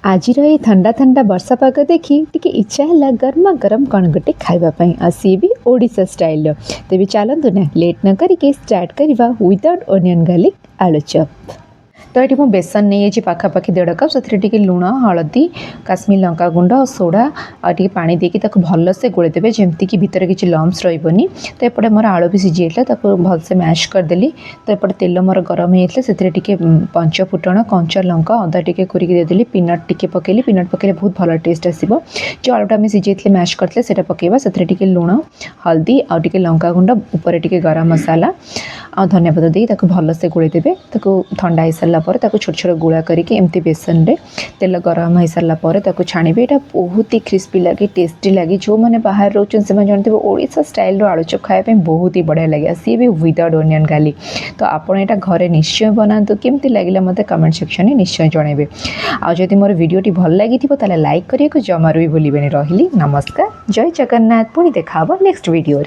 आज ठंडा ठंडा वर्षा पाग देखी टिके इच्छा है गर्मा गरम कण गोटे खावाई आ सी भी ओडिशा स्टाइल तेज चलतु ना लेट न करके स्टार्ट करवा विदाउट ओनियन गार्लिक आलू चॉप। तो ये मुझे बेसन नहीं जाइए पाखापाखि 1.5 कप से लुण हलदी काश्मीर लंका गुंड और सोडा और पानी देकी भल से गोलेदेवे जमती कि भितर किसी लम्स रही। तो एपटे मोर आलू भी सीझी जाता भलसे मैश करदेली। तो एपटे तेल मोर गरम होता से पंच फुटण कंचा लंका अदा टिके कोरिकी देदेली पीनट टिके पकेली पीनट पकेले बहुत भल टेस्ट आसो। जो आलूटा आम सीझे मैश करते से पकेवा से लुण हल्दी आउ टिके लंका गुंड उपर टिके गरम मसाला आ धनिया पत्र देकी भलसे गोलेदेवे। ठंडा हो सारा पर छोट छोट गुड़ा करके एमती बेसन रे तेल गरम हो सारा छाणिबे। यहाँ बहुत ही क्रिस्पी लगे टेस्टी लगे। जो मैंने बाहर रोचन से जानते ओडिशा स्टाइल आलू चॉप खायापे बहुत ही बढ़िया लगे सी भी विदाउट ओनियन गार्लिक। तो आपड़ यहाँ घरे निश्चय बनातु केमती लगे मत कमेंट सेक्शन में निश्चय जनइबे। आदि मोर वीडियोटी भल लगी लाइक करने को जमार भी भूलें। रही नमस्कार जय जगन्नाथ पुणी देखा नेक्स्ट वीडियो।